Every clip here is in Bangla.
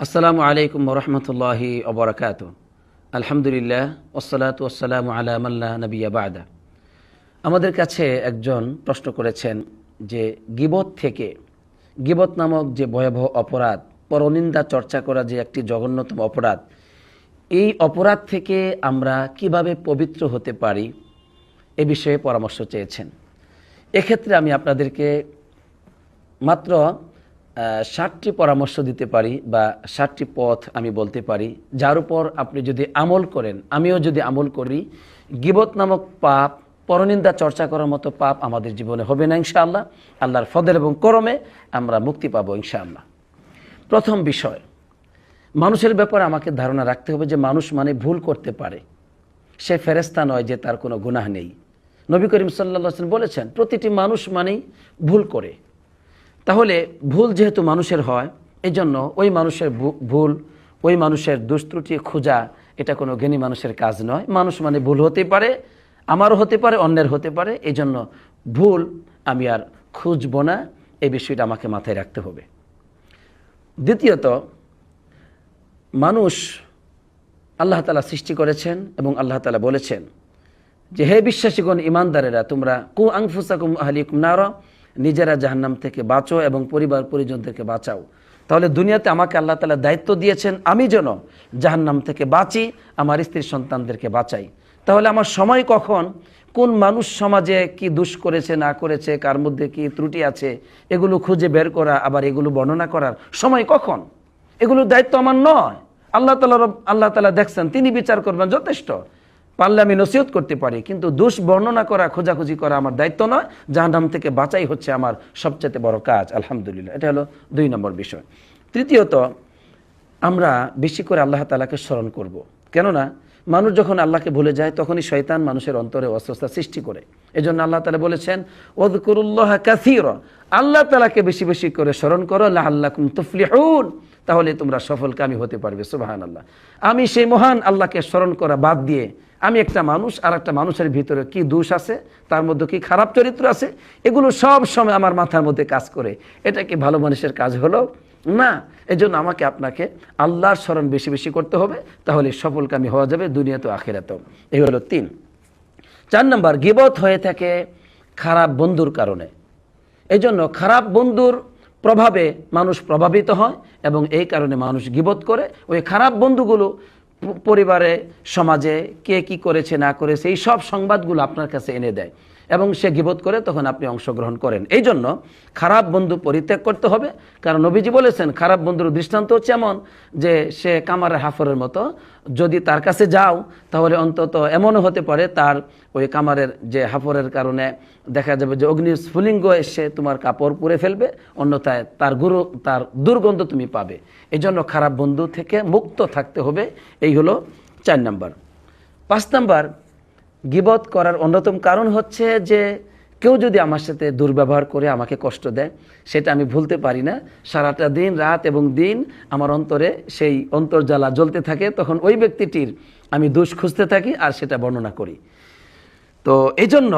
আসসালামু আলাইকুম ওরহমতুল্লাহি ওবরাকাত। আলহামদুলিল্লাহ ওয়াসসালাতু ওয়াসসালামু আলা মান লা নাবিয়্যা বা'দা। আমাদের কাছে একজন প্রশ্ন করেছেন যে গীবত নামক যে ভয়াবহ অপরাধ, পরনিন্দা চর্চা করা যে একটি জঘন্যতম অপরাধ, এই অপরাধ থেকে আমরা কিভাবে পবিত্র হতে পারি এ বিষয়ে পরামর্শ চেয়েছেন। এক্ষেত্রে আমি আপনাদেরকে মাত্র 60টি পরামর্শ দিতে পারি বা 60টি পথ আমি বলতে পারি, যার উপর আপনি যদি আমল করেন, আমিও যদি আমল করি, গীবত নামক পাপ, পরনিন্দা চর্চা করার মতো পাপ আমাদের জীবনে হবে না ইনশাআল্লাহ। আল্লাহর ফজল এবং করমে আমরা মুক্তি পাবো ইনশাআল্লাহ। প্রথম বিষয়, মানুষের ব্যাপারে আমাকে ধারণা রাখতে হবে যে মানুষ মানে ভুল করতে পারে, সে ফেরেশতা নয় যে তার কোনো গুনাহ নেই। নবী করিম সাল্লাল্লাহু আলাইহি ওয়াসাল্লাম বলেছেন প্রতিটি মানুষ মানেই ভুল করে। তাহলে ভুল যেহেতু মানুষের হয়, এই জন্য ওই মানুষের ভুল, ওই মানুষের দুষ্ত্রুটি খোঁজা এটা কোনো জ্ঞানী মানুষের কাজ নয়। মানুষ মানে ভুল হতে পারে, আমারও হতে পারে, অন্যের হতে পারে। এই জন্য ভুল আমি আর খুঁজব না, এই বিষয়টা আমাকে মাথায় রাখতে হবে। দ্বিতীয়ত, মানুষ আল্লাহ তাআলা সৃষ্টি করেছেন এবং আল্লাহ তাআলা বলেছেন যে হে বিশ্বাসীগণ, ইমানদারেরা, তোমরা কু আনফুসাকুম আহলিকুম নারা, নিজেরা জাহান্নাম থেকে বাঁচো এবং পরিবার পরিজনদেরকে বাঁচাও। তাহলে দুনিয়াতে আমাকে আল্লাহ তাআলা দায়িত্ব দিয়েছেন আমি যেন জাহান্নাম থেকে বাঁচি, আমার স্ত্রী সন্তানদেরকে বাঁচাই। তাহলে আমার সময় কখন, কোন মানুষ সমাজে কি দুষ করেছে না করেছে, কার মধ্যে কি ত্রুটি আছে, এগুলো খুঁজে বের করা, আবার এগুলো বর্ণনা করার সময় কখন, এগুলোর দায়িত্ব আমার নয়। আল্লাহ তাআলা দেখছেন, তিনি বিচার করবেন, যথেষ্ট। পারলে আমি নসিহত করতে পারি, কিন্তু দোষ বর্ণনা করা, খোঁজাখুঁজি করা আমার দায়িত্ব নয়। জাহান্নাম থেকে বাঁচাই হচ্ছে আমার সবচেয়ে বড় কাজ। আলহামদুলিল্লাহ, এটা হলো 2 নম্বর বিষয়। তৃতীয়ত, আমরা বেশি করে আল্লাহ তাআলাকে স্মরণ করব। কেননা মানুষ যখন আল্লাহকে ভুলে যায়, তখনই শয়তান মানুষের অন্তরে অস্বস্থতা সৃষ্টি করে। এজন্য আল্লাহ তাআলা বলেছেন ওয়াযকুরুল্লাহা কাসীরা, আল্লাহ তাআলাকে বেশি বেশি করে স্মরণ করো, লাআল্লাকুম তুফলিহুন, তাহলে তোমরা সফলকামী হতে পারবে। সুবহানাল্লাহ। আমি সেই মহান আল্লাহকে স্মরণ করা বাদ দিয়ে আমি একটা মানুষ, আর একটা মানুষের ভিতরে কি দোষ আছে, তার মধ্যে কি খারাপ চরিত্র আছে, এগুলো সব সময় আমার মাথার মধ্যে কাজ করে। এটা কি ভালো মানুষের কাজ হলো? না। এজন্য আমাকে আপনাকে আল্লাহর স্মরণ বেশি বেশি করতে হবে, তাহলে সফলকামী হওয়া যাবে দুনিয়াতে আখিরাতেও। এই হলো 3। 4 নম্বর, গীবত হয়ে থাকে খারাপ বন্ধুর কারণে। এজন্য খারাপ বন্ধুর প্রভাবে মানুষ প্রভাবিত হয় এবং এই কারণে মানুষ গীবত করে। ওই খারাপ বন্ধুগুলো পরিবারে, সমাজে কে কি করেছে না করেছে, এই সব সংবাদগুলো আপনার কাছে এনে দেয় এবং সে গীবত করে, তখন আপনি অংশগ্রহণ করেন। এই জন্য খারাপ বন্ধু পরিত্যাগ করতে হবে। কারণ নবীজি বলেছেন খারাপ বন্ধুর দৃষ্টান্ত হচ্ছে এমন যে সে কামারের হাফরের মতো, যদি তার কাছে যাও তাহলে অন্তত এমনও হতে পারে তার ওই কামারের যে হাফরের কারণে দেখা যাবে যে অগ্নিস্ফুলিঙ্গ এসে তোমার কাপড় পুড়ে ফেলবে, অন্যথায় তার দুর্গন্ধ তুমি পাবে। এই জন্য খারাপ বন্ধু থেকে মুক্ত থাকতে হবে। এই হলো 4 নম্বর। 5 নম্বর, গীবত করার অন্যতম কারণ হচ্ছে যে কেউ যদি আমার সাথে দুর্ব্যবহার করে আমাকে কষ্ট দেয়, সেটা আমি ভুলতে পারি না। সারাটা দিন, রাত এবং দিন আমার অন্তরে সেই অন্তর্জ্বালা জ্বলতে থাকে। তখন ওই ব্যক্তিটির আমি দোষ খুঁজতে থাকি আর সেটা বর্ণনা করি। তো এই জন্য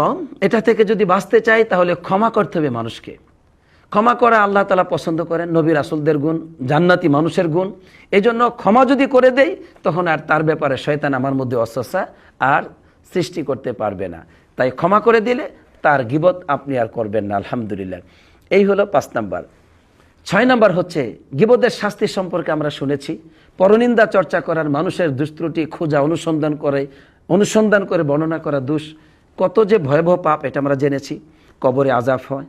এটা থেকে যদি বাঁচতে চাই, তাহলে ক্ষমা করতে হবে মানুষকে। ক্ষমা করা আল্লাহ তাআলা পছন্দ করেন, নবী রাসূলদের গুণ, জান্নাতি মানুষের গুণ। এই জন্য ক্ষমা যদি করে দেই, তখন আর তার ব্যাপারে শয়তান আমার মধ্যে অস্বস্তা আর সৃষ্টি করতে পারবে না। তাই ক্ষমা করে দিলে তার গীবত আপনি আর করবেন না। আলহামদুলিল্লাহ। এই হলো 5 নম্বর। 6 নম্বর হচ্ছে গীবতের শাস্তি সম্পর্কে আমরা শুনেছি। পরনিন্দা চর্চা করার, মানুষের দুষ্ত্রুটি খোঁজা, অনুসন্ধান করে বর্ণনা করা দোষ কত যে ভয়াবহ পাপ, এটা আমরা জেনেছি। কবরে আযাব হয়,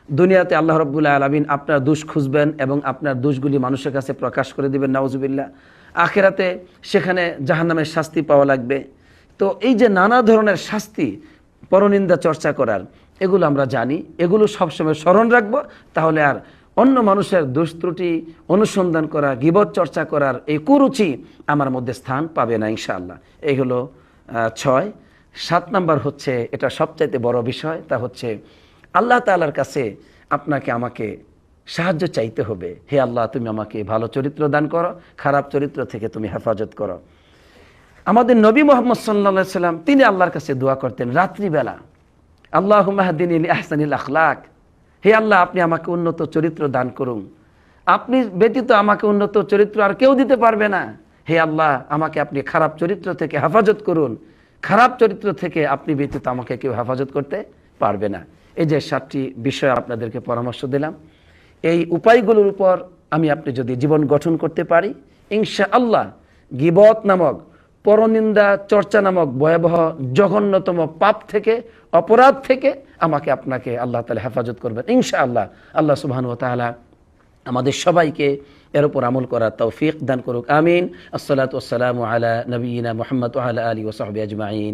দুনিয়াতে আল্লাহ রাব্বুল আলামিন আপনার দোষ খুঁজবেন এবং আপনার দোষগুলি মানুষের কাছে প্রকাশ করে দিবেন, নাউজুবিল্লাহ। আখিরাতে সেখানে জাহান্নামের শাস্তি পাওয়া লাগবে। তো এই যে নানা ধরনের শাস্তি পরনিন্দা চর্চা করার, এগুলো আমরা জানি, এগুলো সবসময় স্মরণ রাখবো। তাহলে আর অন্য মানুষের দোষ ত্রুটি অনুসন্ধান করা, গীবত চর্চা করার এই কুরুচি আমার মধ্যে স্থান পাবে না ইনশাআল্লাহ। এই হলো 6। 7 নম্বর হচ্ছে, এটা সবচাইতে বড় বিষয়, তা হচ্ছে আল্লাহ তাআলার কাছে আপনাকে আমাকে সাহায্য চাইতে হবে। হে আল্লাহ, তুমি আমাকে ভালো চরিত্র দান করো, খারাপ চরিত্র থেকে তুমি হেফাজত করো। আমাদের নবী মুহাম্মদ সাল্লাল্লাহু আলাইহি সাল্লাম তিনি আল্লাহর কাছে দোয়া করতেন রাত্রিবেলা, আল্লাহুম্মা হদিনি লি আহসানিল আখলাক, হে আল্লাহ আপনি আমাকে উন্নত চরিত্র দান করুন, আপনি ব্যতীত আমাকে উন্নত চরিত্র আর কেউ দিতে পারবে না। হে আল্লাহ, আমাকে আপনি খারাপ চরিত্র থেকে হেফাজত করুন, খারাপ চরিত্র থেকে আপনি ব্যতীত আমাকে কেউ হেফাজত করতে পারবে না। এই যে 7টি বিষয় আপনাদেরকে পরামর্শ দিলাম, এই উপায়গুলোর উপর আপনি যদি জীবন গঠন করতে পারি, ইনশাআল্লাহ গীবত নামক, পরনিন্দা চর্চা নামক ভয়াবহ জঘন্যতম পাপ থেকে, অপরাধ থেকে আমাকে আপনাকে আল্লাহ তাআলা হেফাজত করবেন ইনশাআল্লাহ। আল্লাহ সুবহানাহু ওয়া তাআলা আমাদের সবাইকে এর উপর আমল করার তৌফিক দান করুক, আমিন। আসসালাতু ওয়াসসালামু আলা নবিয়িনা মুহাম্মদ ওয়া আলা আলিহি ওয়া সাহবিহি আজমাইন।